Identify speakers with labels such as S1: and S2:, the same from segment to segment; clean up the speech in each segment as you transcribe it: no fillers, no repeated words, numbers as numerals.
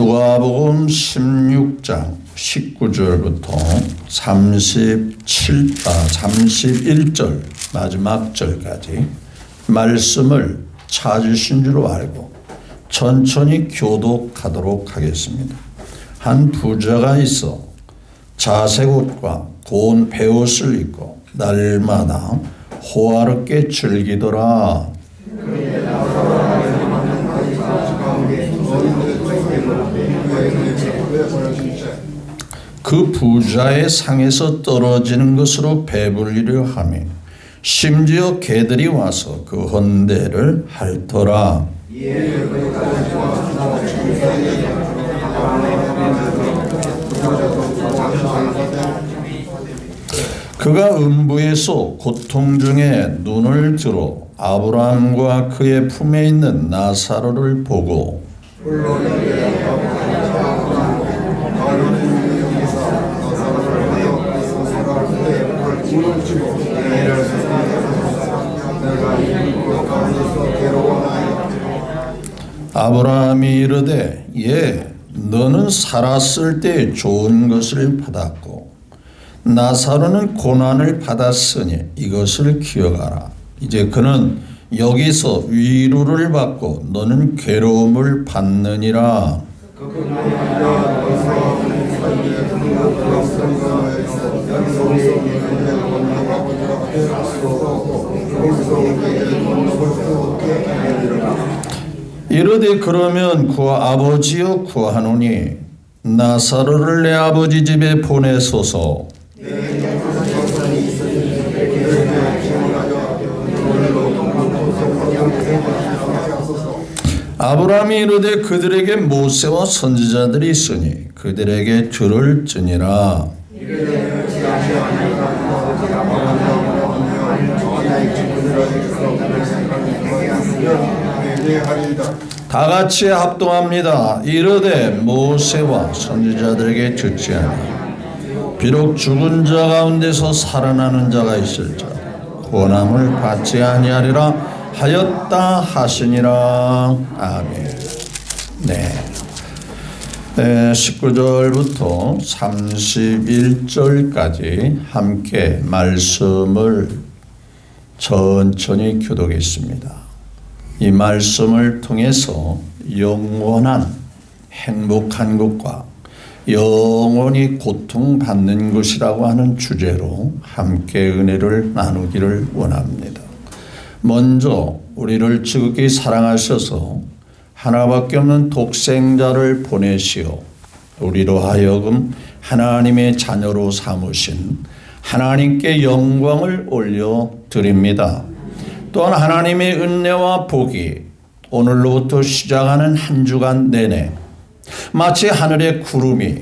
S1: 누가복음 16장 19절부터 31절 마지막 절까지 말씀을 찾으신 줄 알고 천천히 교독하도록 하겠습니다. 한 부자가 있어 자색 옷과 고운 베옷을 입고 날마다 호화롭게 즐기더라. 그 부자의 상에서 떨어지는 것으로 배불리려 하며 심지어 개들이 와서 그 헌대를 핥더라. 그가 음부에서 고통 중에 눈을 들어 아브라함과 그의 품에 있는 나사로를 보고 아브라함이 이르되 너는 살았을 때 좋은 것을 받았고 나사로는 고난을 받았으니 이것을 기억하라. 이제 그는 여기서 위로를 받고 너는 괴로움을 받느니라. 이르되 그러면 그 아버지여 구하노니 나사로를 내 아버지 집에 보내소서. 아브라함이 이르되 그들에게 모세와 선지자들이 있으니 그들에게 들을지니라. 다 같이 합동합니다. 이르되 모세와 선지자들에게 듣지하니 비록 죽은 자 가운데서 살아나는 자가 있을지라도 고난을 받지 아니하리라 하였다 하시니라. 아멘. 네. 19절부터 31절까지 함께 말씀을 천천히 교독했습니다. 이 말씀을 통해서 영원한 행복한 것과 영원히 고통받는 것이라고 하는 주제로 함께 은혜를 나누기를 원합니다. 먼저 우리를 지극히 사랑하셔서 하나밖에 없는 독생자를 보내시어 우리로 하여금 하나님의 자녀로 삼으신 하나님께 영광을 올려드립니다. 또한 하나님의 은혜와 복이 오늘로부터 시작하는 한 주간 내내 마치 하늘의 구름이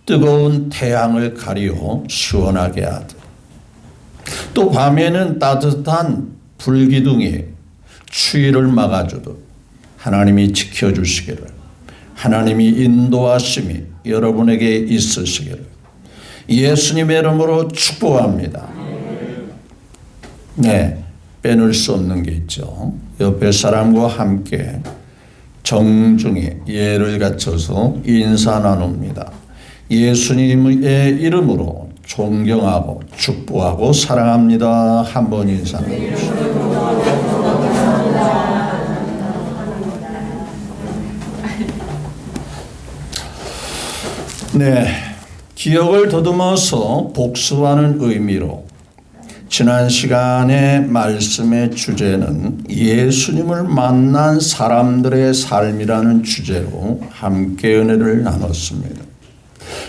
S1: 뜨거운 태양을 가리워 시원하게 하듯 또 밤에는 따뜻한 불기둥이 추위를 막아주듯 하나님이 지켜주시기를, 하나님이 인도하심이 여러분에게 있으시기를 예수님의 이름으로 축복합니다. 네, 빼놓을 수 없는 게 있죠. 옆에 사람과 함께 정중히 예를 갖춰서 인사 나눕니다. 예수님의 이름으로 존경하고 축복하고 사랑합니다. 한번 인사 나누십시오. 네, 기억을 더듬어서 복습하는 의미로 지난 시간의 말씀의 주제는 예수님을 만난 사람들의 삶이라는 주제로 함께 은혜를 나눴습니다.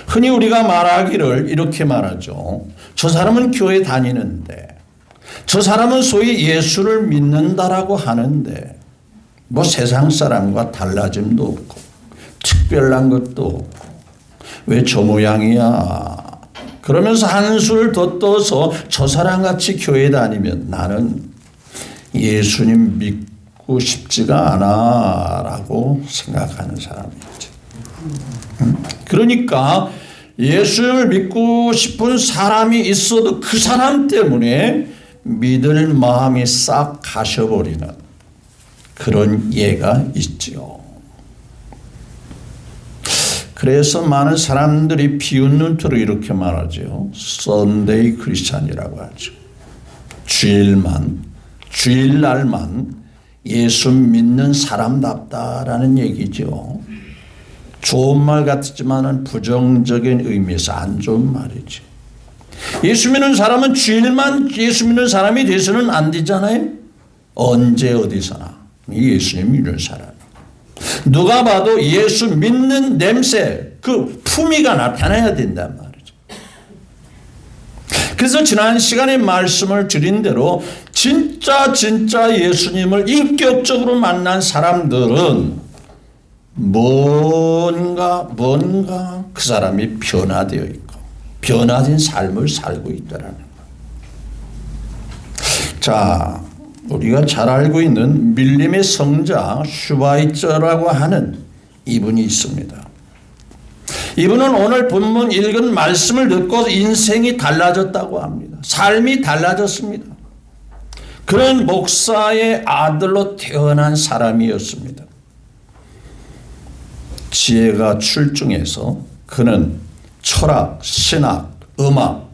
S1: 흔히 우리가 말하기를 이렇게 말하죠. 저 사람은 교회 다니는데, 저 사람은 소위 예수를 믿는다라고 하는데 뭐 세상 사람과 달라짐도 없고 특별한 것도 없고 왜 저 모양이야? 그러면서 한술 더 떠서 저 사람같이 교회 다니면 나는 예수님 믿고 싶지가 않아 라고 생각하는 사람이 있죠. 그러니까 예수님을 믿고 싶은 사람이 있어도 그 사람 때문에 믿을 마음이 싹 가셔버리는 그런 예가 있지요. 그래서 많은 사람들이 비웃는 투로 이렇게 말하죠. 썬데이 크리스찬이라고 하죠. 주일날만 예수 믿는 사람답다라는 얘기죠. 좋은 말 같지만은 부정적인 의미에서 안 좋은 말이죠. 예수 믿는 사람은 주일만 예수 믿는 사람이 돼서는 안 되잖아요. 언제 어디서나 예수님 믿는 사람. 누가 봐도 예수 믿는 냄새, 그 품위가 나타나야 된단 말이죠. 그래서 지난 시간에 말씀을 드린 대로 진짜 예수님을 인격적으로 만난 사람들은 뭔가 그 사람이 변화되어 있고 변화된 삶을 살고 있다라는 것. 자, 우리가 잘 알고 있는 밀림의 성자 슈바이처라고 하는 이분이 있습니다. 이분은 오늘 본문 읽은 말씀을 듣고 인생이 달라졌다고 합니다. 삶이 달라졌습니다. 그런 목사의 아들로 태어난 사람이었습니다. 지혜가 출중해서 그는 철학, 신학, 음악,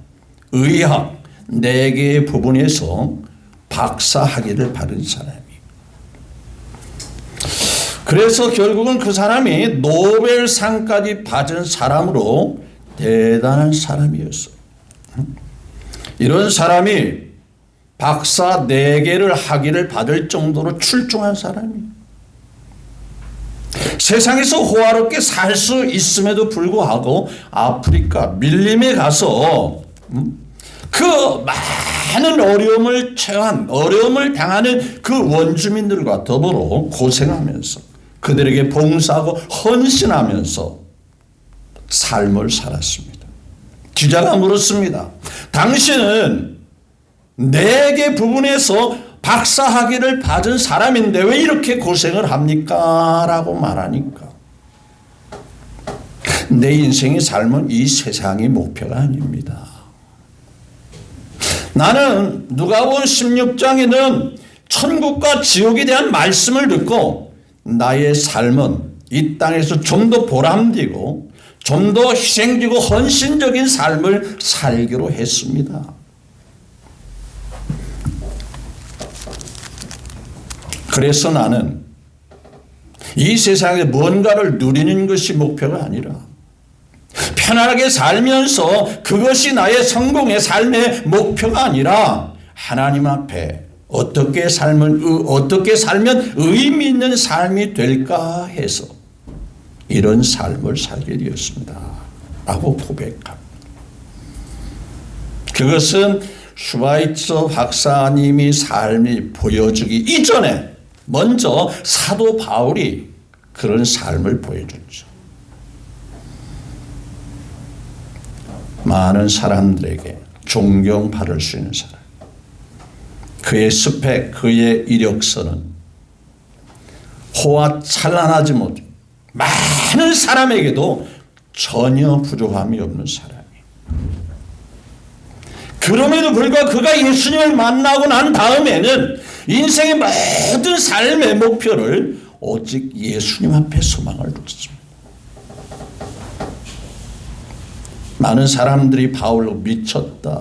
S1: 의학 4개의 부분에서 박사 학위를 받은 사람이에요. 그래서 결국은 그 사람이 노벨상까지 받은 사람으로 대단한 사람이었어요. 이런 사람이 박사 4개를 학위를 받을 정도로 출중한 사람이에요. 세상에서 호화롭게 살 수 있음에도 불구하고 아프리카 밀림에 가서 그 많은 어려움을 당하는 그 원주민들과 더불어 고생하면서 그들에게 봉사하고 헌신하면서 삶을 살았습니다. 기자가 물었습니다. 당신은 4개 부분에서 박사학위를 받은 사람인데 왜 이렇게 고생을 합니까? 라고 말하니까 내 인생의 삶은 이 세상이 목표가 아닙니다. 나는 누가복음 16장에는 천국과 지옥에 대한 말씀을 듣고 나의 삶은 이 땅에서 좀 더 보람되고 좀 더 희생적이고 헌신적인 삶을 살기로 했습니다. 그래서 나는 이 세상에 뭔가를 누리는 것이 목표가 아니라 편안하게 살면서 그것이 나의 성공의 삶의 목표가 아니라 하나님 앞에 어떻게 살면 의미 있는 삶이 될까 해서 이런 삶을 살게 되었습니다. 라고 고백합니다. 그것은 슈바이처 박사님이 삶이 보여주기 이전에 먼저 사도 바울이 그런 삶을 보여줬죠. 많은 사람들에게 존경받을 수 있는 사람. 그의 스펙, 그의 이력서는 호화 찬란하지 못해 많은 사람에게도 전혀 부족함이 없는 사람이에요. 그럼에도 불구하고 그가 예수님을 만나고 난 다음에는 인생의 모든 삶의 목표를 오직 예수님 앞에 소망을 뒀습니다. 많은 사람들이 바울로 미쳤다.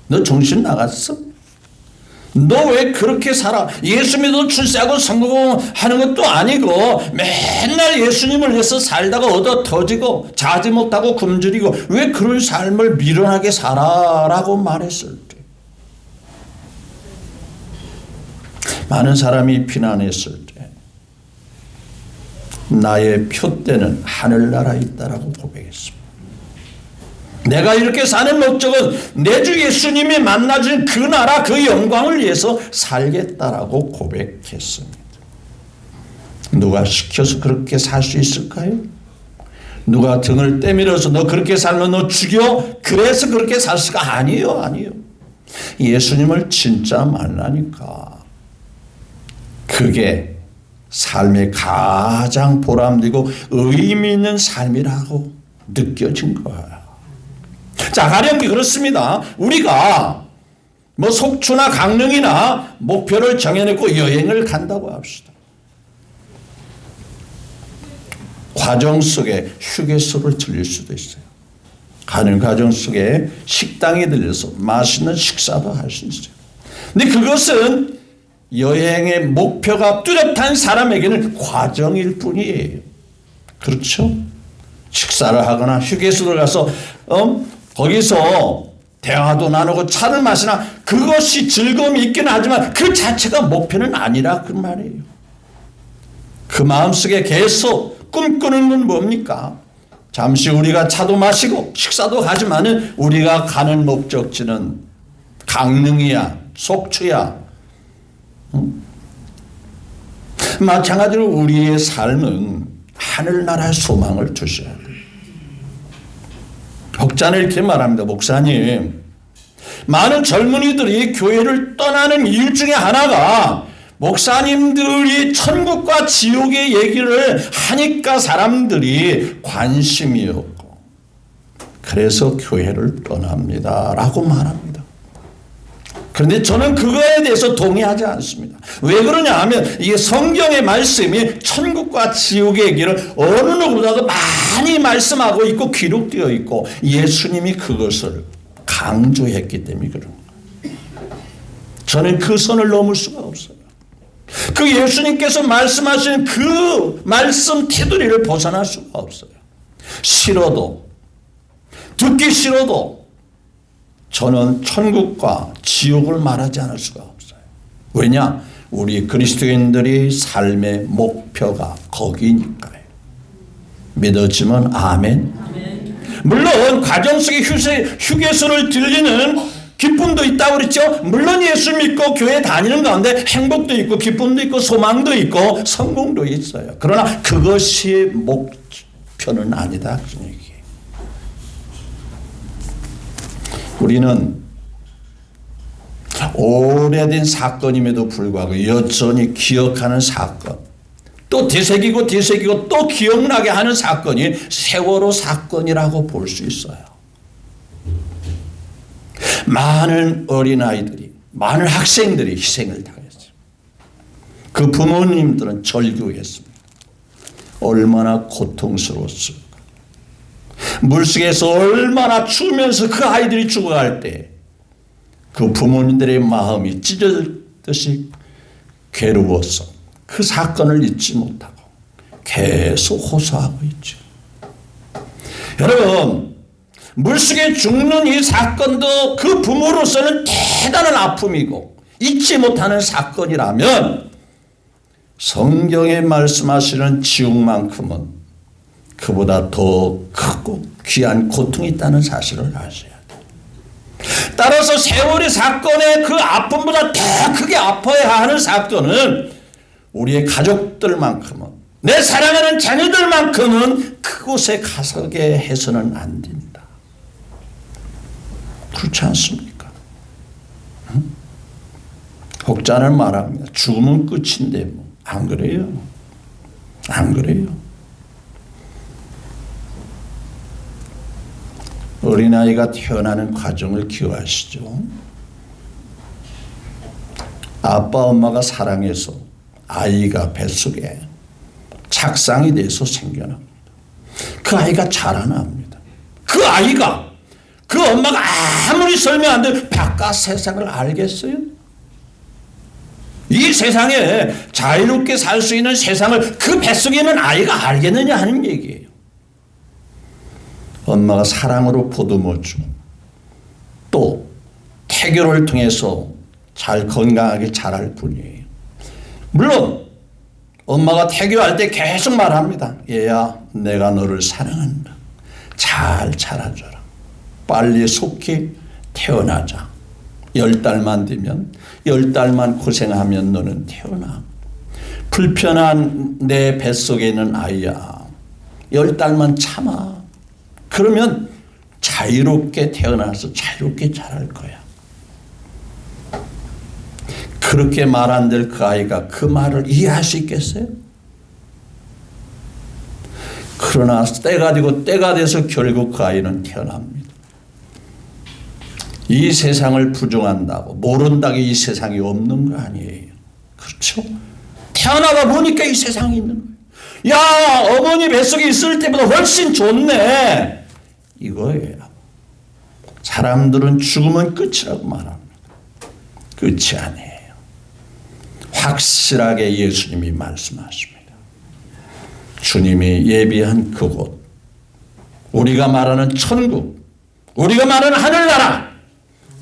S1: 너 정신 나갔어? 너 왜 그렇게 살아? 예수 믿어 출세하고 성공하는 것도 아니고 맨날 예수님을 위해서 살다가 얻어 터지고 자지 못하고 굶주리고 왜 그런 삶을 미련하게 살아? 라고 말했을 때 많은 사람이 비난했을 때 나의 표대는 하늘나라에 있다라고 고백했습니다. 내가 이렇게 사는 목적은 내 주 예수님이 만나준 그 나라 그 영광을 위해서 살겠다라고 고백했습니다. 누가 시켜서 그렇게 살 수 있을까요? 누가 등을 때밀어서 너 그렇게 살면 너 죽여? 그래서 그렇게 살 수가 아니에요. 예수님을 진짜 만나니까 그게 삶의 가장 보람되고 의미 있는 삶이라고 느껴진 거예요. 자, 가령 그렇습니다. 우리가 뭐 속초나 강릉이나 목표를 정해놓고 여행을 간다고 합시다. 과정 속에 휴게소를 들릴 수도 있어요. 가는 과정 속에 식당에 들려서 맛있는 식사도 할 수 있어요. 근데 그것은 여행의 목표가 뚜렷한 사람에게는 과정일 뿐이에요. 그렇죠? 식사를 하거나 휴게소를 가서 거기서 대화도 나누고 차를 마시나 그것이 즐거움이 있기는 하지만 그 자체가 목표는 아니라 그 말이에요. 그 마음속에 계속 꿈꾸는 건 뭡니까? 잠시 우리가 차도 마시고 식사도 하지만은 우리가 가는 목적지는 강릉이야, 속초야. 마찬가지로 우리의 삶은 하늘나라의 소망을 두셔야 돼요. 혹자는 이렇게 말합니다. 목사님, 많은 젊은이들이 교회를 떠나는 이유 중에 하나가 목사님들이 천국과 지옥의 얘기를 하니까 사람들이 관심이 없고 그래서 교회를 떠납니다 라고 말합니다. 그런데 저는 그거에 대해서 동의하지 않습니다. 왜 그러냐 하면 이게 성경의 말씀이 천국과 지옥의 얘기를 어느 누구보다도 많이 말씀하고 있고 기록되어 있고 예수님이 그것을 강조했기 때문에 그런 거예요. 저는 그 선을 넘을 수가 없어요. 그 예수님께서 말씀하신 그 말씀 테두리를 벗어날 수가 없어요. 싫어도 듣기 싫어도 저는 천국과 지옥을 말하지 않을 수가 없어요. 왜냐? 우리 그리스도인들이 삶의 목표가 거기니까요. 믿어지면 아멘. 물론 가정 속에 휴게소를 들리는 기쁨도 있다고 그랬죠. 물론 예수 믿고 교회 다니는 가운데 행복도 있고 기쁨도 있고 소망도 있고 성공도 있어요. 그러나 그것이 목표는 아니다 그런 얘기예요. 우리는 오래된 사건임에도 불구하고 여전히 기억하는 사건, 또 되새기고 또 기억나게 하는 사건이 세월호 사건이라고 볼 수 있어요. 많은 어린아이들이, 많은 학생들이 희생을 당했어요. 그 부모님들은 절규했습니다. 얼마나 고통스러웠을까. 물속에서 얼마나 추우면서 그 아이들이 죽어갈 때 그 부모님들의 마음이 찢어졌듯이 괴로워서 그 사건을 잊지 못하고 계속 호소하고 있죠. 여러분, 물속에 죽는 이 사건도 그 부모로서는 대단한 아픔이고 잊지 못하는 사건이라면 성경에 말씀하시는 지옥만큼은 그보다 더 크고 귀한 고통이 있다는 사실을 아셔야 돼요. 따라서 세월의 사건의 그 아픔보다 더 크게 아파야 하는 사건은 우리의 가족들만큼은, 내 사랑하는 자녀들만큼은 그곳에 가서게 해서는 안 된다. 그렇지 않습니까? 혹자는 말합니다. 죽으면 끝인데 뭐. 안 그래요? 안 그래요? 어린아이가 태어나는 과정을 기억하시죠? 아빠 엄마가 사랑해서 아이가 뱃속에 착상이 돼서 생겨납니다. 그 아이가 자라납니다. 그 아이가 그 엄마가 아무리 설명 안 돼도 바깥 세상을 알겠어요? 이 세상에 자유롭게 살 수 있는 세상을 그 뱃속에 있는 아이가 알겠느냐 하는 얘기예요. 엄마가 사랑으로 보듬어주고 또 태교를 통해서 잘 건강하게 자랄 뿐이에요. 물론 엄마가 태교할 때 계속 말합니다. 얘야, 내가 너를 사랑한다. 잘 자라줘라. 빨리 속히 태어나자. 10달만 되면 10달만 고생하면 너는 태어나. 불편한 내 뱃속에 있는 아이야. 10달만 참아. 그러면 자유롭게 태어나서 자유롭게 자랄 거야. 그렇게 말 안 될 그 아이가 그 말을 이해할 수 있겠어요? 그러나 때가 되고 때가 돼서 결국 그 아이는 태어납니다. 이 세상을 부정한다고 모른다고 이 세상이 없는 거 아니에요. 그렇죠? 태어나가 보니까 이 세상이 있는 거예요. 야, 어머니 뱃속에 있을 때보다 훨씬 좋네. 이거예요. 사람들은 죽으면 끝이라고 말합니다. 끝이 아니에요. 확실하게 예수님이 말씀하십니다. 주님이 예비한 그곳, 우리가 말하는 천국, 우리가 말하는 하늘나라,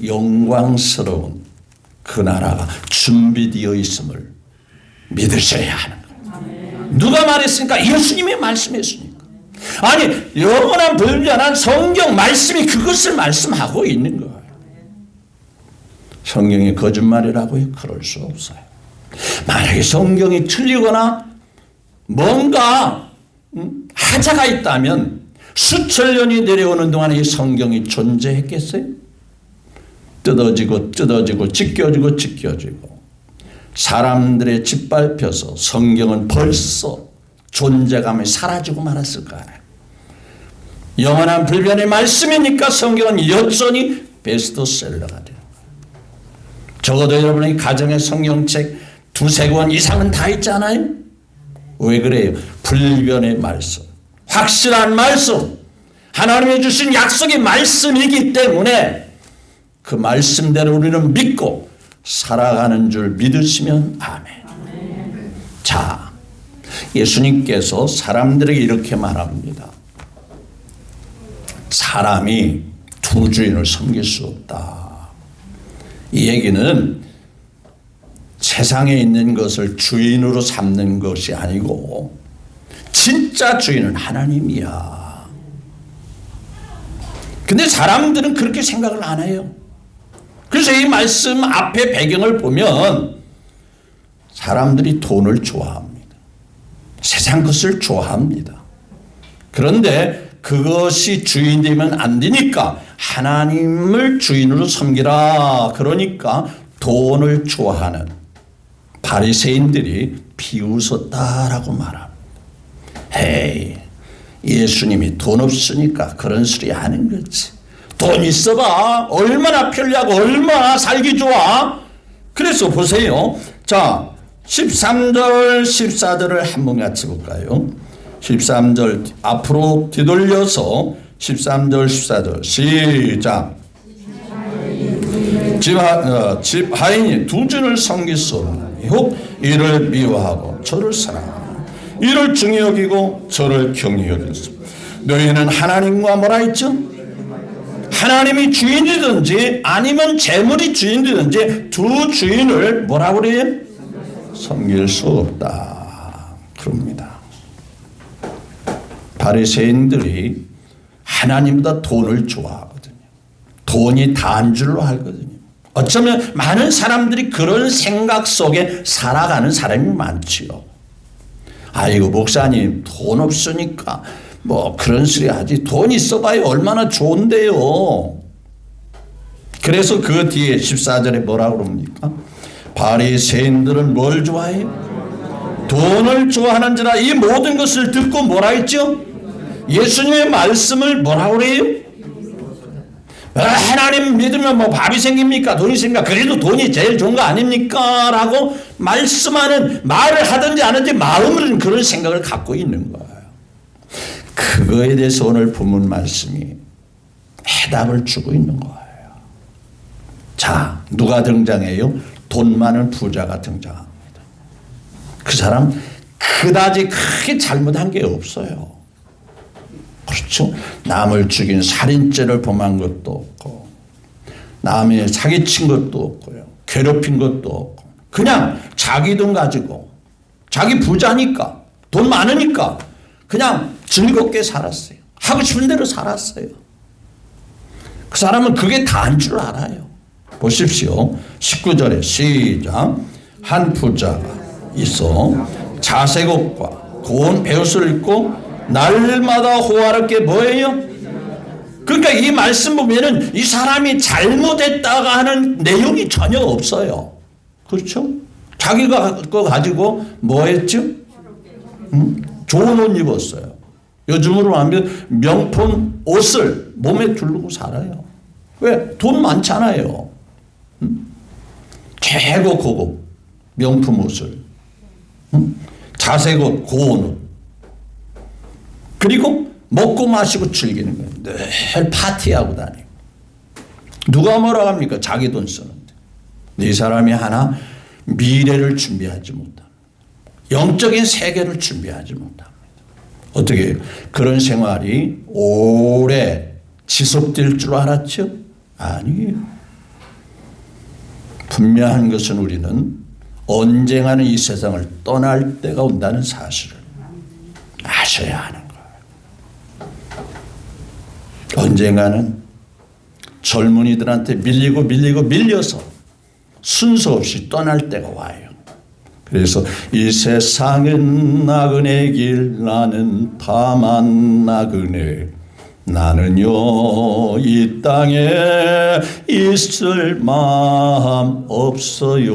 S1: 영광스러운 그 나라가 준비되어 있음을 믿으셔야 하는 거예요. 누가 말했습니까? 예수님이 말씀했으니까. 아니, 영원한 불변한 성경 말씀이 그것을 말씀하고 있는 거예요. 성경이 거짓말이라고요? 그럴 수 없어요. 만약에 성경이 틀리거나 뭔가 하자가 있다면 수천 년이 내려오는 동안에 이 성경이 존재했겠어요? 뜯어지고 찢겨지고 사람들의 짓밟혀서 성경은 벌써 존재감이 사라지고 말았을 거예요. 영원한 불변의 말씀이니까 성경은 여전히 베스트셀러가 되는 거예요. 적어도 여러분의 가정의 성경책 두세 권 이상은 다 있잖아요. 왜 그래요? 불변의 말씀, 확실한 말씀, 하나님이 주신 약속의 말씀이기 때문에 그 말씀대로 우리는 믿고 살아가는 줄 믿으시면 아멘. 자, 예수님께서 사람들에게 이렇게 말합니다. 사람이 두 주인을 섬길 수 없다. 이 얘기는 세상에 있는 것을 주인으로 삼는 것이 아니고 진짜 주인은 하나님이야. 근데 사람들은 그렇게 생각을 안 해요. 그래서 이 말씀 앞에 배경을 보면 사람들이 돈을 좋아합니다. 세상 것을 좋아합니다. 그런데 그것이 주인 되면 안 되니까 하나님을 주인으로 섬기라. 그러니까 돈을 좋아하는 바리새인들이 비웃었다라고 말합니다. 에이, 예수님이 돈 없으니까 그런 소리 하는 거지. 돈 있어봐. 얼마나 편리하고 얼마나 살기 좋아. 그래서 보세요. 자, 13절 14절을 한번 같이 볼까요? 13절 앞으로 뒤돌려서 13절 14절 시작. 집 하인이 두 주인을 섬길 수 없나니 혹 이를 미워하고 저를 사랑하고 이를 중히 여기고 저를 경히 여기소. 너희는 하나님과 뭐라 했죠? 하나님이 주인이든지 아니면 재물이 주인이든지 두 주인을 뭐라고 그래요? 섬길 수 없다. 그럽니다. 바리새인들이 하나님보다 돈을 좋아하거든요. 돈이 다인 줄로 알거든요. 어쩌면 많은 사람들이 그런 생각 속에 살아가는 사람이 많지요. 아이고 목사님 돈 없으니까 뭐 그런 소리 하지. 돈 있어봐야 얼마나 좋은데요. 그래서 그 뒤에 14절에 뭐라고 그럽니까? 바리새인들은 뭘 좋아해요? 돈을 좋아하는지라 이 모든 것을 듣고 뭐라 했죠? 예수님의 말씀을 뭐라고 그래요? 하나님 믿으면 뭐 밥이 생깁니까? 돈이 생깁니까? 그래도 돈이 제일 좋은 거 아닙니까? 라고 말씀하는, 말을 하든지 안 하든지 마음으로는 그런 생각을 갖고 있는 거예요. 그거에 대해서 오늘 본문 말씀이 해답을 주고 있는 거예요. 자, 누가 등장해요? 돈 많은 부자가 등장합니다. 그 사람 그다지 크게 잘못한 게 없어요. 그렇죠? 남을 죽인 살인죄를 범한 것도 없고 남의 사기친 것도 없고요. 괴롭힌 것도 없고 그냥 자기 돈 가지고 자기 부자니까 돈 많으니까 그냥 즐겁게 살았어요. 하고 싶은 대로 살았어요. 그 사람은 그게 다인 줄 알아요. 보십시오. 19절에 시작. 한 부자가 있어 자색 옷과 고운 베옷을 입고 날마다 호화롭게 뭐예요? 그러니까 이 말씀 보면은 이 사람이 잘못했다가 하는 내용이 전혀 없어요. 그렇죠? 자기가 거 가지고 뭐 했죠? 좋은 옷 입었어요. 요즘으로 하면 명품 옷을 몸에 두르고 살아요. 왜? 돈 많잖아요. 최고 고급 명품 옷을 자색 옷, 고운 옷 그리고 먹고 마시고 즐기는 거예요. 늘 파티하고 다니고. 누가 뭐라고 합니까? 자기 돈 쓰는데. 이 사람이 하나 미래를 준비하지 못합니다. 영적인 세계를 준비하지 못합니다. 어떻게 해요? 그런 생활이 오래 지속될 줄 알았죠? 아니에요. 분명한 것은 우리는 언젠가는 이 세상을 떠날 때가 온다는 사실을 아셔야 하는 거예요. 언젠가는 젊은이들한테 밀려서 순서 없이 떠날 때가 와요. 그래서 이 세상은 나그네 길 나는 다만 나그네 나는요 이 땅에 있을 마음 없어요.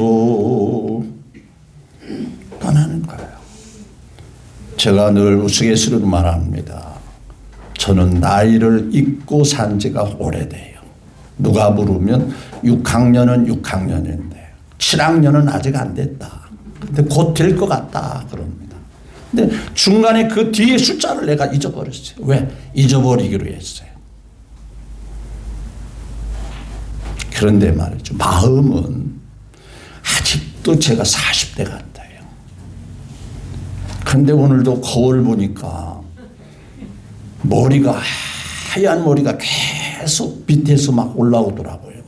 S1: 떠나는 거예요. 제가 늘 우스갯소리로 말합니다. 저는 나이를 잊고 산 지가 오래돼요. 누가 물으면 6학년은 6학년인데 7학년은 아직 안 됐다. 근데 곧 될 것 같다 그럽니다. 근데 중간에 그 뒤에 숫자를 내가 잊어버렸어요. 왜? 잊어버리기로 했어요. 그런데 말이죠. 마음은 아직도 제가 40대 같아요. 그런데 오늘도 거울 보니까 머리가 하얀 머리가 계속 밑에서 막 올라오더라고요.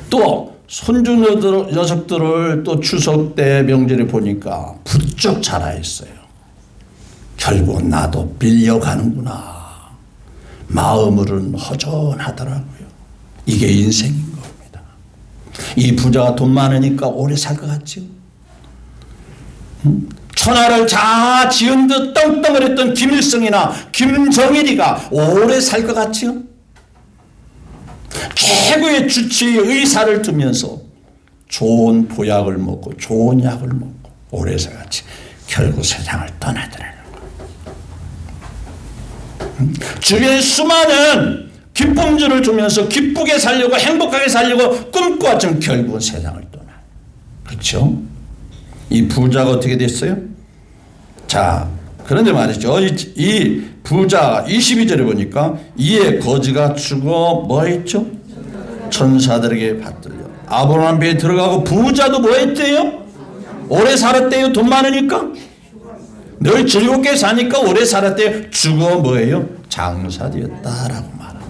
S1: 또 손주 녀석들을 또 추석 때 명절에 보니까 부쩍 자라 있어요. 결국 나도 밀려가는구나. 마음으로는 허전하더라고요. 이게 인생인 겁니다. 이 부자가 돈 많으니까 오래 살 것 같죠? 천하를 다 지은 듯 떵떵거렸던 김일성이나 김정일이가 오래 살 것 같죠? 최고의 주치의 의사를 두면서 좋은 보약을 먹고 좋은 약을 먹고 오래 살았지 결국 세상을 떠나더라는 거예요. 주변에 수많은 기쁨주를 주면서 기쁘게 살려고 행복하게 살려고 꿈꿔왔지만 결국은 세상을 떠나. 그렇죠? 이 부자가 어떻게 됐어요? 자, 그런데 말이죠. 이 부자 22절에 보니까 이에 거지가 죽어 뭐 했죠? 천사들에게 받들려. 아브라함 배에 들어가고 부자도 뭐 했대요? 오래 살았대요. 돈 많으니까. 늘 즐겁게 사니까 오래 살았대요. 죽어 뭐예요? 장사되었다라고 말합니다.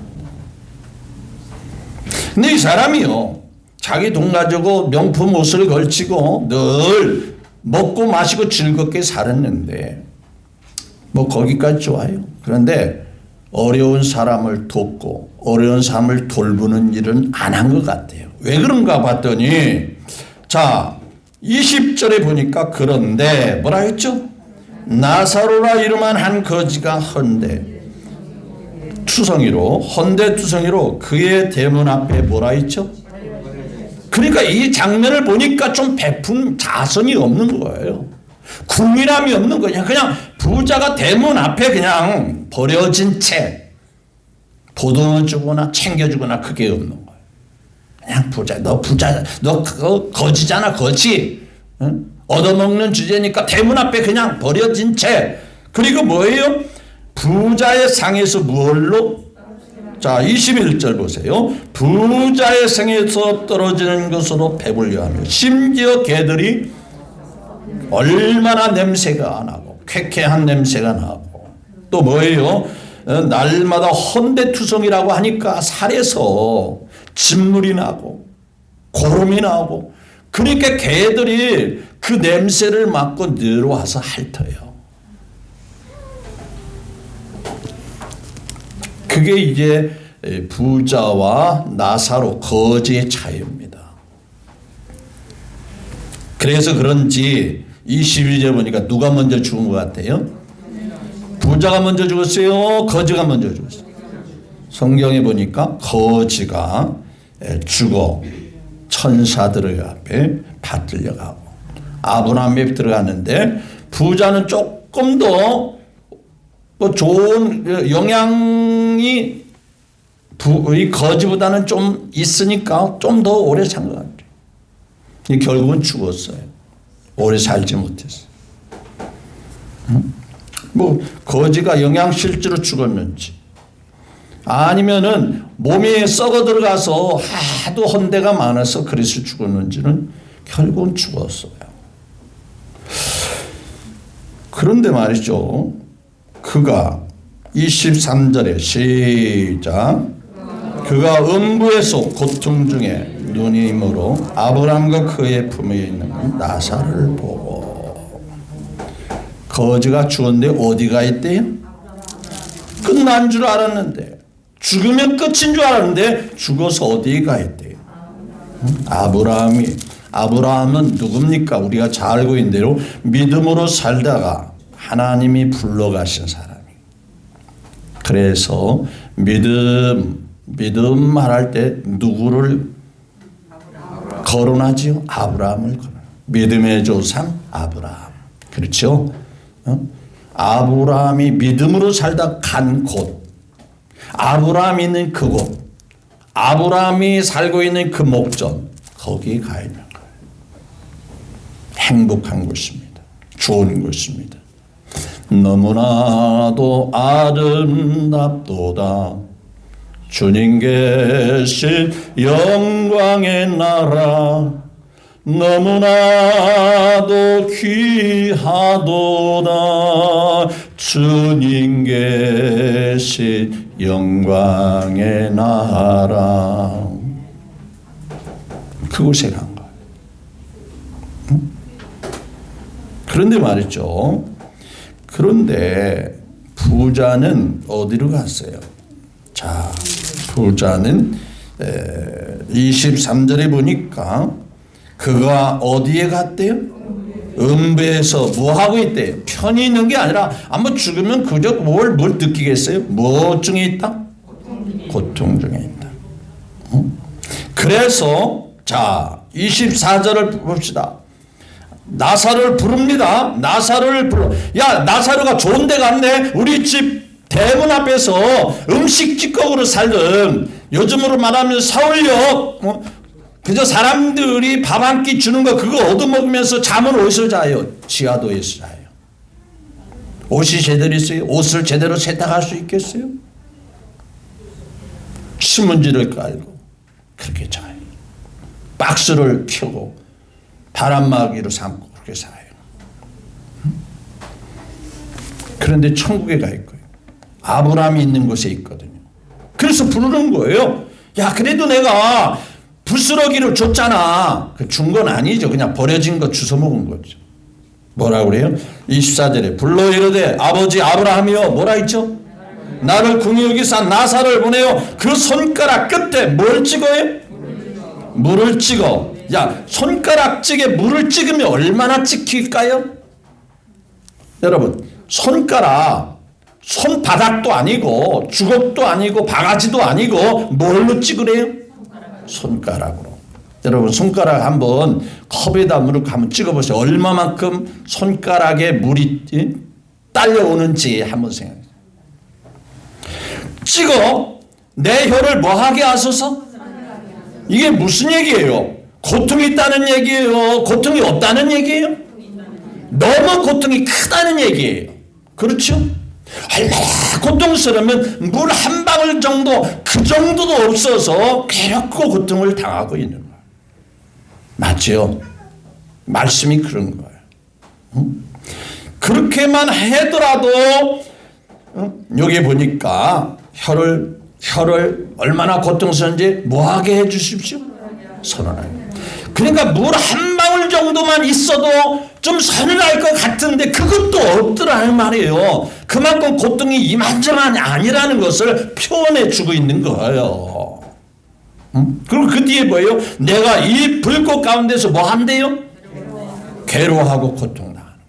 S1: 근데 이 사람이요. 자기 돈 가지고 명품 옷을 걸치고 늘 먹고 마시고 즐겁게 살았는데 뭐 거기까지 좋아요. 그런데 어려운 사람을 돕고 어려운 사람을 돌보는 일은 안 한 것 같아요. 왜 그런가 봤더니 자 20절에 보니까 그런데 뭐라 했죠? 나사로라 이름한 한 거지가 헌데투성이로 그의 대문 앞에 뭐라 했죠? 그러니까 이 장면을 보니까 좀 베푼 자성이 없는 거예요. 궁밀함이 없는 거냐. 그냥 부자가 대문 앞에 그냥 버려진 채 보도 주거나 챙겨주거나 그게 없는 거예요. 그냥 너 그거 거지잖아 거지. 응? 얻어먹는 주제니까 대문 앞에 그냥 버려진 채. 그리고 뭐예요? 부자의 상에서 무얼로? 자 21절 보세요. 부자의 상에서 떨어지는 것으로 배불려 하며 심지어 개들이 얼마나 냄새가 나고 쾌쾌한 냄새가 나고 또 뭐예요? 날마다 헌데투성이라고 하니까 살에서 진물이 나고 고름이 나고 그러니까 개들이 그 냄새를 맡고 늘 와서 핥어요. 그게 이제 부자와 나사로 거지의 차이입니다. 그래서 그런지 22절 보니까 누가 먼저 죽은 것 같아요? 부자가 먼저 죽었어요? 거지가 먼저 죽었어요? 성경에 보니까 거지가 죽어 천사들 앞에 받들려 가고 아브라함에 들어갔는데 부자는 조금 더 좋은 영향이 이 거지보다는 좀 있으니까 좀 더 오래 산 것 같아요. 결국은 죽었어요. 오래 살지 못했어요. 뭐 거지가 영양실조로 죽었는지 아니면은 몸이 썩어 들어가서 하도 헌대가 많아서 그래서 죽었는지는 결국은 죽었어요. 그런데 말이죠. 그가 23절에 시작. 그가 음부에서 고통 중에 누님으로 아브라함과 그의 품에 있는 나사를 보고 거지가 죽었는데 어디가 있대요? 끝난 줄 알았는데 죽으면 끝인 줄 알았는데 죽어서 어디에 가 있대요? 아브라함은 누굽니까? 우리가 잘 알고 있는 대로 믿음으로 살다가 하나님이 불러가신 사람이. 그래서 믿음 말할 때 누구를 거론하지요? 아브라함을 거론. 믿음의 조상 아브라함. 그렇죠? 아브라함이 믿음으로 살다 간 곳, 아브라함이 있는 그곳, 아브라함이 살고 있는 그 목전, 거기에 가 있는 거예요. 행복한 곳입니다. 좋은 곳입니다. 너무나도 아름답도다. 주님 계신 영광의 나라 너무나도 귀하도다. 주님 계신 영광의 나라. 그곳에 간 거예요. 그런데 말이죠. 그런데 부자는 어디로 갔어요? 자, 부자는 23절에 보니까 그가 어디에 갔대요? 음부에서 뭐 하고 있대요? 편히 있는 게 아니라 한번 죽으면 그저 뭘 느끼겠어요? 뭐 중에 있다? 고통 중에 있다. 그래서 자 24절을 봅시다. 나사로를 부릅니다. 나사로를 불러. 야, 나사로가 좋은 데 갔네. 우리 집 대문 앞에서 음식 찌꺼기로 살던, 요즘으로 말하면 서울역 그저 사람들이 밥 한 끼 주는 거 그거 얻어먹으면서 잠을 어디서 자요? 지하도에서 자요. 옷이 제대로 있어요? 옷을 제대로 세탁할 수 있겠어요? 신문지를 깔고 그렇게 자요. 박스를 펴고 바람막이로 삼고 그렇게 살아요. 그런데 천국에 가 있고요. 아브라함이 있는 곳에 있거든요. 그래서 부르는 거예요. 야, 그래도 내가 부스러기를 줬잖아. 준 건 아니죠. 그냥 버려진 거 주워 먹은 거죠. 뭐라고 그래요? 24절에 불러 이르되 아버지 아브라함이여 뭐라 했죠? 나를 궁히 여기서 나사를 보내요. 그 손가락 끝에 뭘 찍어요? 물을 찍어. 야, 손가락찍에 물을 찍으면 얼마나 찍힐까요? 여러분, 손바닥도 아니고 주걱도 아니고 바가지도 아니고 뭘로 찍으래요? 손가락으로. 여러분, 손가락 한번 컵에다 물을 한번 찍어보세요. 얼마만큼 손가락에 물이 딸려오는지 한번 생각해요. 찍어 내 혀를 뭐하게 하소서? 이게 무슨 얘기예요? 고통이 있다는 얘기예요? 고통이 없다는 얘기예요? 너무 고통이 크다는 얘기예요. 그렇죠? 얼마나 고통스러우면 물 한 방울 정도, 그 정도도 없어서 괴롭고 고통을 당하고 있는 거예요. 맞죠? 말씀이 그런 거예요. 그렇게만 하더라도 여기 보니까 혀를 얼마나 고통스러운지 뭐하게 해 주십시오? 선언하게. 그러니까 물 한 방울 정도만 있어도 좀 서늘할 것 같은데 그것도 없더라는 말이에요. 그만큼 고통이 이만저만이 아니라는 것을 표현해 주고 있는 거예요. 그리고 그 뒤에 뭐예요? 내가 이 불꽃 가운데서 뭐 한대요? 괴로워하고 고통당하는.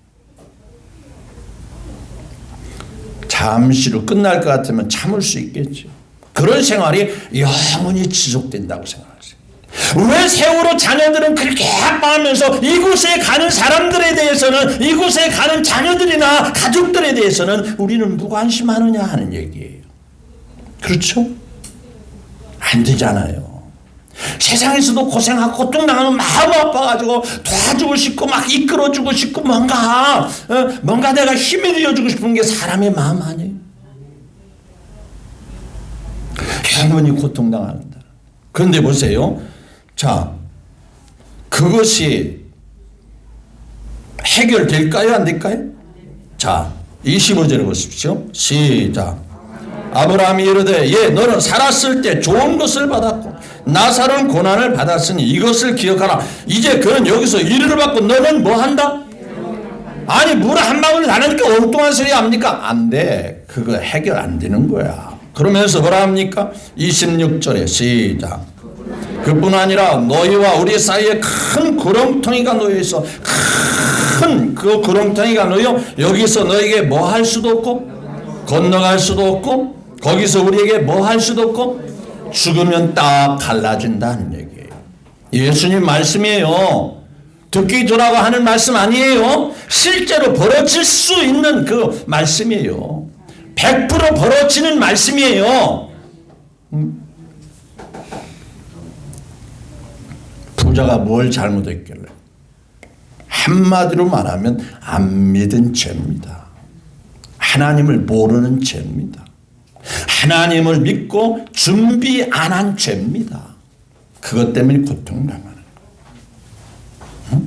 S1: 잠시로 끝날 것 같으면 참을 수 있겠죠. 그런 생활이 영원히 지속된다고 생각하세요. 왜 세월호 자녀들은 그렇게 아파하면서 이곳에 가는 사람들에 대해서는, 이곳에 가는 자녀들이나 가족들에 대해서는 우리는 무관심하느냐 하는 얘기예요. 그렇죠? 안 되잖아요. 세상에서도 고생하고 고통당하면 마음 아파가지고 도와주고 싶고 막 이끌어주고 싶고 뭔가 내가 힘이 되어주고 싶은 게 사람의 마음 아니에요. 영원히 고통당한다. 그런데 보세요. 자, 그것이 해결될까요? 안 될까요? 자, 25절에 보십시오. 시작. 아브라함이 이르되 너는 살았을 때 좋은 것을 받았고 나사로는 고난을 받았으니 이것을 기억하라. 이제 그는 여기서 위로를 받고 너는 뭐 한다? 아니 물 한 방울 나니까 엉뚱한 소리 합니까? 안 돼. 그거 해결 안 되는 거야. 그러면서 뭐라 합니까? 26절에 시작. 그뿐 아니라 너희와 우리 사이에 큰 구렁텅이가 놓여있어. 큰 그 구렁텅이가 놓여 여기서 너에게 뭐 할 수도 없고 건너갈 수도 없고 거기서 우리에게 뭐 할 수도 없고 죽으면 딱 갈라진다는 얘기예요. 예수님 말씀이에요. 듣기 좋라고 하는 말씀 아니에요. 실제로 벌어질 수 있는 그 말씀이에요. 100% 벌어지는 말씀이에요. 부자가 뭘 잘못했길래? 한마디로 말하면 안 믿은 죄입니다. 하나님을 모르는 죄입니다. 하나님을 믿고 준비 안 한 죄입니다. 그것 때문에 고통당하는 거예요.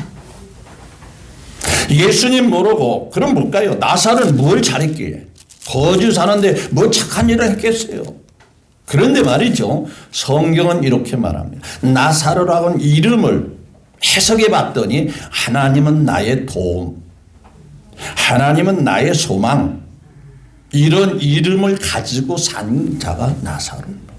S1: 예수님 모르고 그럼 뭘까요? 나사로는 뭘 잘했기에? 거지 사는데 뭐 착한 일을 했겠어요. 그런데 말이죠. 성경은 이렇게 말합니다. 나사로라고는 이름을 해석해 봤더니 하나님은 나의 도움, 하나님은 나의 소망, 이런 이름을 가지고 산 자가 나사로입니다.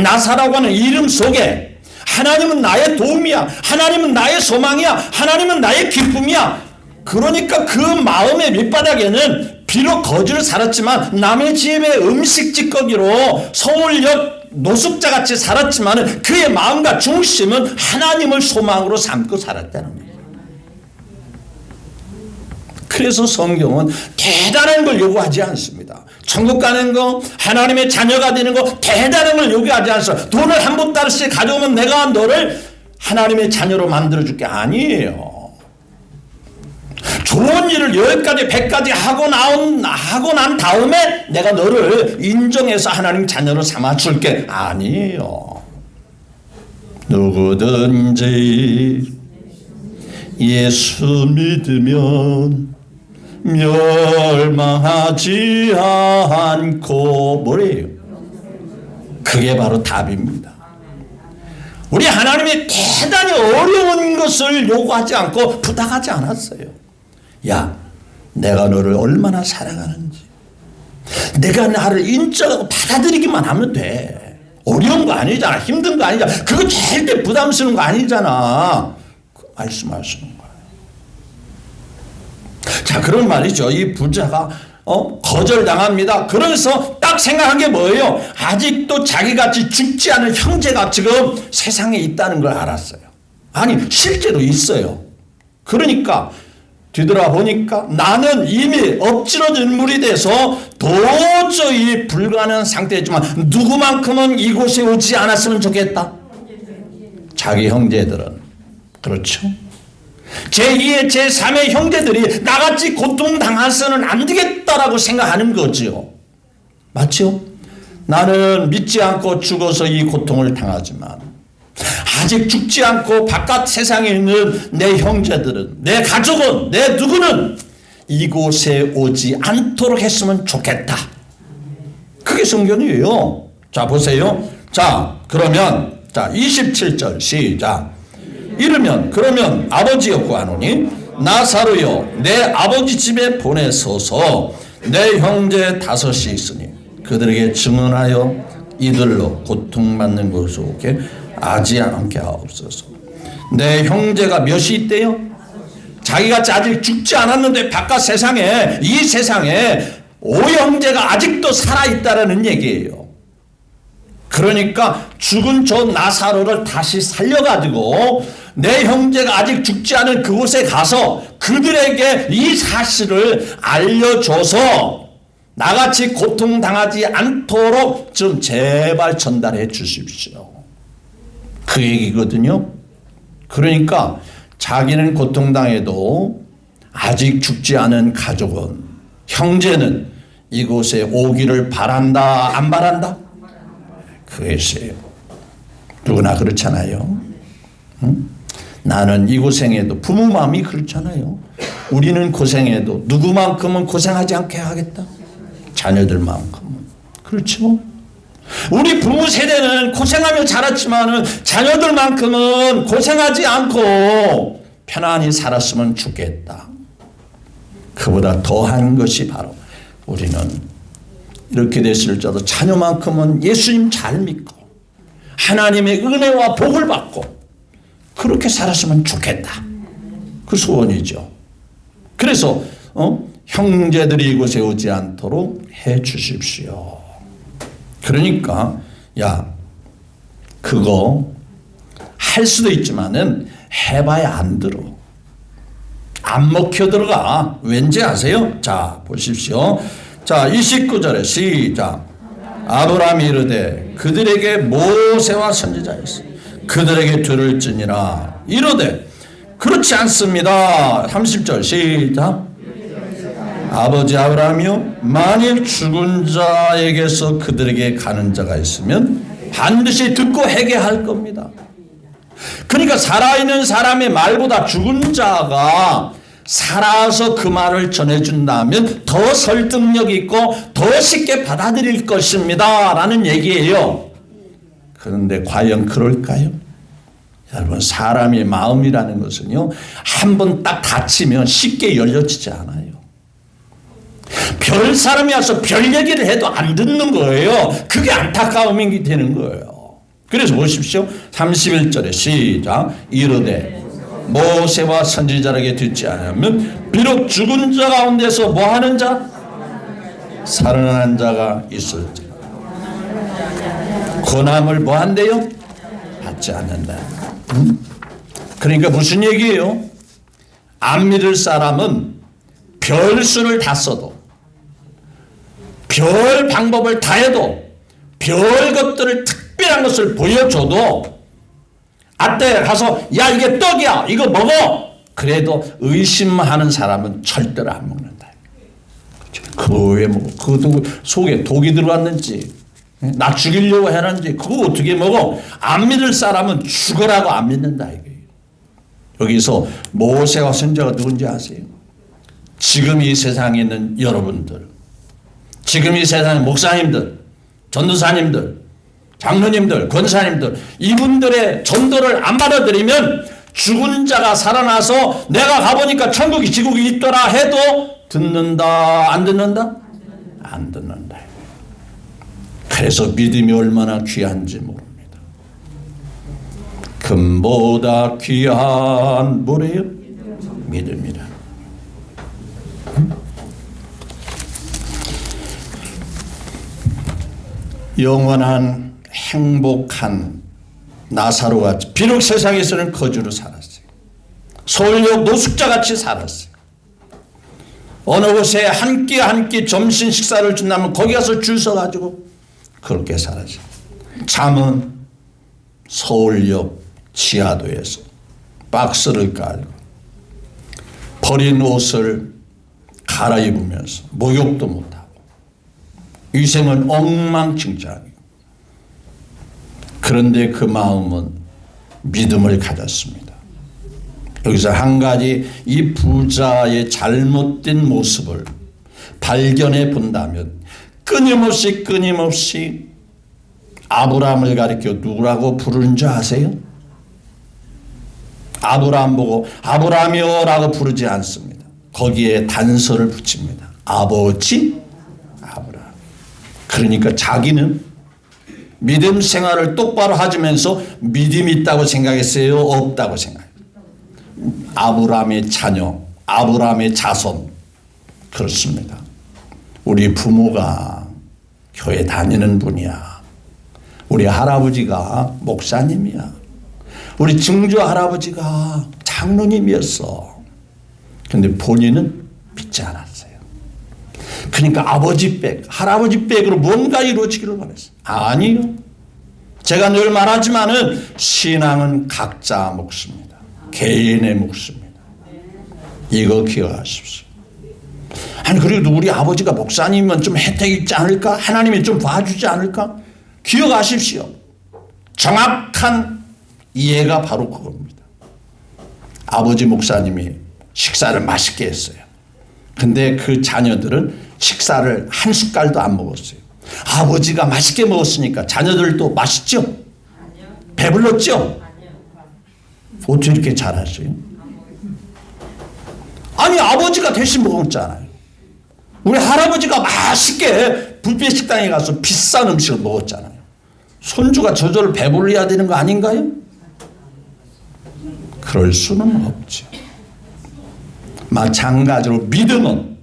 S1: 나사로라고 하는 이름 속에 하나님은 나의 도움이야, 하나님은 나의 소망이야, 하나님은 나의 기쁨이야. 그러니까 그 마음의 밑바닥에는 비록 거지를 살았지만 남의 집에 음식 찌꺼기로 서울역 노숙자같이 살았지만 그의 마음과 중심은 하나님을 소망으로 삼고 살았다는 거예요. 그래서 성경은 대단한 걸 요구하지 않습니다. 천국 가는 거, 하나님의 자녀가 되는 거 대단한 걸 요구하지 않습니다. 돈을 한 달씩 가져오면 내가 너를 하나님의 자녀로 만들어줄게 아니에요. 좋은 일을 10가지 100가지 하고 난 다음에 내가 너를 인정해서 하나님 자녀로 삼아줄게 아니에요. 누구든지 예수 믿으면 멸망하지 않고 뭐래요? 그게 바로 답입니다. 우리 하나님이 대단히 어려운 것을 요구하지 않고 부탁하지 않았어요. 야, 내가 너를 얼마나 사랑하는지 내가 나를 인정하고 받아들이기만 하면 돼. 어려운 거 아니잖아. 힘든 거 아니잖아. 그거 절대 부담스러운 거 아니잖아. 말씀하시는 거예요. 자, 그런 말이죠. 이 부자가 거절당합니다. 그래서 딱 생각한 게 뭐예요? 아직도 자기같이 죽지 않은 형제가 지금 세상에 있다는 걸 알았어요. 아니 실제로 있어요. 그러니까 뒤돌아보니까 나는 이미 엎질러진 물이 돼서 도저히 불가능한 상태였지만 누구만큼은 이곳에 오지 않았으면 좋겠다. 자기 형제들은 그렇죠. 제2의 제3의 형제들이 나같이 고통당해서는 안 되겠다라고 생각하는 거죠. 맞죠? 나는 믿지 않고 죽어서 이 고통을 당하지만 아직 죽지 않고 바깥 세상에 있는 내 형제들은, 내 가족은, 내 누구는 이곳에 오지 않도록 했으면 좋겠다. 그게 성경이에요. 자, 보세요. 자, 그러면 27절 시작. 이르면 그러면 아버지여 구하노니 나사로여 내 아버지 집에 보내소서. 내 형제 5이 있으니 그들에게 증언하여 이들로 고통받는 것을 오게 하지 않게 하옵소서. 내 형제가 몇이 있대요? 자기같이 아직 죽지 않았는데 바깥 세상에, 이 세상에 5형제가 아직도 살아있다라는 얘기예요. 그러니까 죽은 저 나사로를 다시 살려가지고 내 형제가 아직 죽지 않은 그곳에 가서 그들에게 이 사실을 알려줘서 나같이 고통당하지 않도록 좀 제발 전달해 주십시오. 그 얘기거든요. 그러니까 자기는 고통당해도 아직 죽지 않은 가족은, 형제는 이곳에 오기를 바란다, 안 바란다? 그것이에요. 누구나 그렇잖아요. 응? 나는 이 고생해도, 부모 마음이 그렇잖아요. 우리는 고생해도 누구만큼은 고생하지 않게 하겠다. 자녀들만큼은. 그렇죠? 우리 부모 세대는 고생하며 자랐지만 자녀들만큼은 고생하지 않고 편안히 살았으면 좋겠다. 그보다 더한 것이 바로 우리는 이렇게 됐을지라도 자녀만큼은 예수님 잘 믿고 하나님의 은혜와 복을 받고 그렇게 살았으면 좋겠다. 그 소원이죠. 그래서 형제들이 이곳에 오지 않도록 해 주십시오. 그러니까 야, 그거 할 수도 있지만은 해봐야 안 들어. 안 먹혀 들어가. 왠지 아세요? 자, 보십시오. 자, 29절에 시작. 아브라함이 이르되 그들에게 모세와 선지자였어. 그들에게 들을지니라. 이르되 그렇지 않습니다. 30절 시작. 아버지 아브라함이요, 만일 죽은 자에게서 그들에게 가는 자가 있으면 반드시 듣고 회개할 겁니다. 그러니까 살아있는 사람의 말보다 죽은 자가 살아서 그 말을 전해준다면 더 설득력 있고 더 쉽게 받아들일 것입니다 라는 얘기예요. 그런데 과연 그럴까요? 여러분, 사람의 마음이라는 것은요, 한번 딱 닫히면 쉽게 열려지지 않아요. 별 사람이 와서 별 얘기를 해도 안 듣는 거예요. 그게 안타까움이 되는 거예요. 그래서 보십시오. 31절에 시작. 이르되 모세와 선지자에게 듣지 않으면 비록 죽은 자 가운데서 뭐 하는 자? 살아난 자가 있을지 권함을 뭐 한대요? 받지 않는다. 그러니까 무슨 얘기예요? 안 믿을 사람은 별수를 다 써도, 별 방법을 다 해도, 별 것들을 특별한 것을 보여줘도 아때 가서 야 이게 떡이야 이거 먹어 그래도 의심하는 사람은 절대로 안 먹는다. 그거 왜 먹어? 그것도 속에 독이 들어왔는지 나 죽이려고 해놨는지 그거 어떻게 먹어? 안 믿을 사람은 죽으라고 안 믿는다 이게. 여기서 모세와 선지자가 누군지 아세요? 지금 이 세상에 있는 여러분들, 지금 이 세상의 목사님들, 전도사님들, 장로님들, 권사님들, 이분들의 전도를 안 받아들이면 죽은 자가 살아나서 내가 가보니까 천국이 지국이 있더라 해도 듣는다 안 듣는다? 안 듣는다. 그래서 믿음이 얼마나 귀한지 모릅니다. 금보다 귀한 뭐래요? 믿음이라. 영원한 행복한 나사로가 비록 세상에서는 거주로 살았어요. 서울역 노숙자같이 살았어요. 어느 곳에 한 끼 한 끼 점심 식사를 준다면 거기 가서 줄 서가지고 그렇게 살았어요. 잠은 서울역 지하도에서 박스를 깔고 버린 옷을 갈아입으면서 목욕도 못하고 위생은 엉망진창이고, 그런데 그 마음은 믿음을 가졌습니다. 여기서 한 가지 이 부자의 잘못된 모습을 발견해 본다면 끊임없이 아브라함을 가리켜 누구라고 부르는 줄 아세요? 아브라함 보고 아브라함이요 라고 부르지 않습니다. 거기에 단서를 붙입니다. 아버지 아브라함. 그러니까 자기는 믿음 생활을 똑바로 하면서 믿음이 있다고 생각했어요? 없다고 생각했어요? 아브라함의 자녀, 아브라함의 자손. 그렇습니다. 우리 부모가 교회 다니는 분이야. 우리 할아버지가 목사님이야. 우리 증조 할아버지가 장로님이었어. 근데 본인은 믿지 않았어요. 그러니까 아버지 백, 할아버지 백으로 뭔가 이루어지기를 바랬어요. 아니요. 제가 늘 말하지만은 신앙은 각자 몫입니다. 개인의 몫입니다. 이거 기억하십시오. 아니 그래도 우리 아버지가 목사님은 좀 혜택 있지 않을까? 하나님이 좀 봐주지 않을까? 기억하십시오. 정확한 이해가 바로 그겁니다. 아버지 목사님이 식사를 맛있게 했어요. 근데 그 자녀들은 식사를 한 숟갈도 안 먹었어요. 아버지가 맛있게 먹었으니까 자녀들도 맛있죠? 아니요. 배불렀죠? 아니요. 어떻게 이렇게 잘하세요? 아니 아버지가 대신 먹었잖아요. 우리 할아버지가 맛있게 뷔페 식당에 가서 비싼 음식을 먹었잖아요. 손주가 저절로 배불러야 되는 거 아닌가요? 그럴 수는 없죠. 마찬가지로 믿음은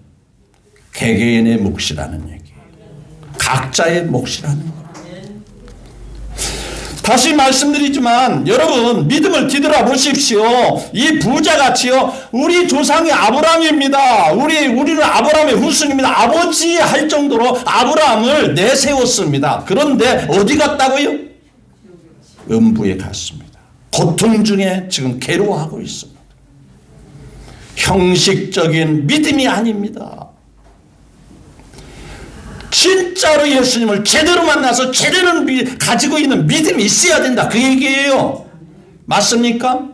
S1: 개개인의 몫이라는 얘기예요. 각자의 몫이라는 거예요. 다시 말씀드리지만 여러분 믿음을 뒤돌아 보십시오. 이 부자같이요. 우리 조상이 아브라함입니다. 우리는 아브라함의 후손입니다. 아버지 할 정도로 아브라함을 내세웠습니다. 그런데 어디 갔다고요? 음부에 갔습니다. 고통 중에 지금 괴로워하고 있습니다. 형식적인 믿음이 아닙니다. 진짜로 예수님을 제대로 만나서 제대로 가지고 있는 믿음이 있어야 된다. 그 얘기예요. 맞습니까?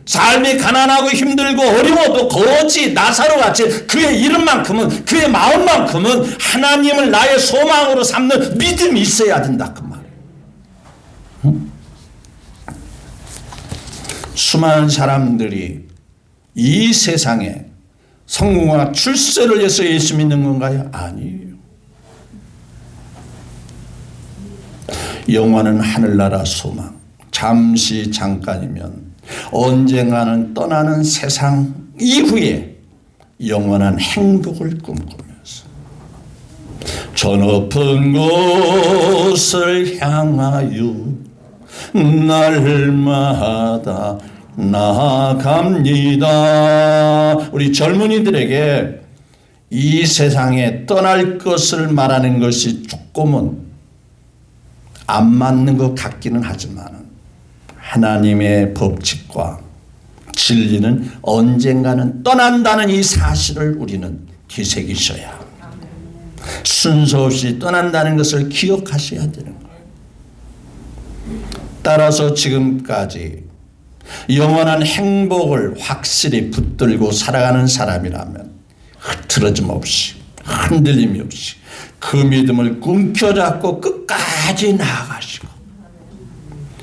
S1: 삶이 가난하고 힘들고 어려워도 거지 나사로 같이 그의 이름만큼은 그의 마음만큼은 하나님을 나의 소망으로 삼는 믿음이 있어야 된다. 그 말이에요. 응? 수많은 사람들이 이 세상에 성공과 출세를 위해서 예수 믿는 건가요? 아니에요. 영원한 하늘나라 소망, 잠시 잠깐이면 언젠가는 떠나는 세상 이후에 영원한 행복을 꿈꾸면서 저 높은 곳을 향하여 날마다 나아갑니다. 우리 젊은이들에게 이 세상에 떠날 것을 말하는 것이 조금은 안 맞는 것 같기는 하지만 하나님의 법칙과 진리는 언젠가는 떠난다는 이 사실을 우리는 되새기셔야 합니다. 순서 없이 떠난다는 것을 기억하셔야 되는 거예요. 따라서 지금까지 영원한 행복을 확실히 붙들고 살아가는 사람이라면 흐트러짐 없이 흔들림이 없이 그 믿음을 꿈켜잡고 끝까지 나아가시고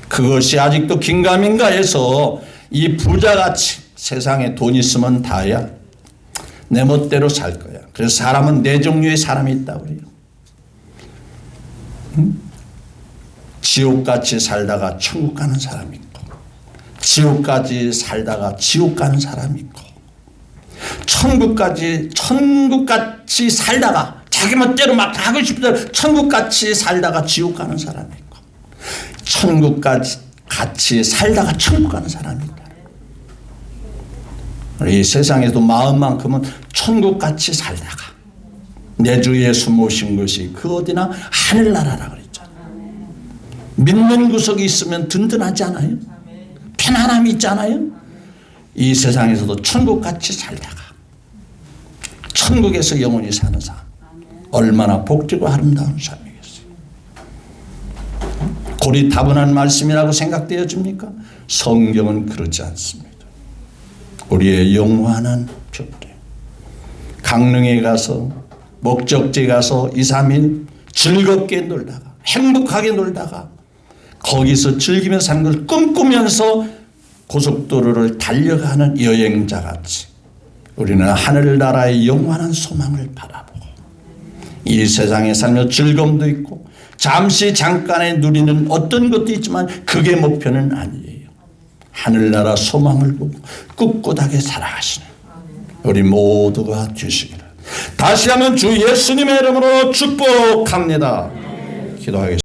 S1: 그것이 아직도 긴가민가 해서 이 부자같이 세상에 돈 있으면 다야 내 멋대로 살 거야. 그래서 사람은 네 종류의 사람이 있다고 그래요. 지옥같이 살다가 천국 가는 사람이 있고 지옥까지 살다가 지옥 가는 사람이 있고 천국같이 살다가 자기 멋대로 막 하고 싶은 천국같이 살다가 지옥 가는 사람이 있고 천국같이 살다가 천국 가는 사람이 있다. 이 세상에도 마음만큼은 천국같이 살다가 내 주 예수 모신 것이 그 어디나 하늘나라라 그랬잖아요. 믿는 구석이 있으면 든든하지 않아요? 편안함이 있잖아요. 이 세상에서도 천국같이 살다가 천국에서 영원히 사는 삶 얼마나 복되고 아름다운 삶이겠어요. 고리타분한 말씀이라고 생각되어집니까? 성경은 그렇지 않습니다. 우리의 영원한 표대 강릉에 가서 목적지에 가서 2, 3일 즐겁게 놀다가 행복하게 놀다가 거기서 즐기며 사는 걸 꿈꾸면서 고속도로를 달려가는 여행자같이 우리는 하늘나라의 영원한 소망을 바라보고 이 세상에 살며 즐거움도 있고 잠시 잠깐에 누리는 어떤 것도 있지만 그게 목표는 아니에요. 하늘나라 소망을 보고 꿋꿋하게 살아가시는 우리 모두가 되시기를 다시 한번 주 예수님의 이름으로 축복합니다. 기도하겠습니다.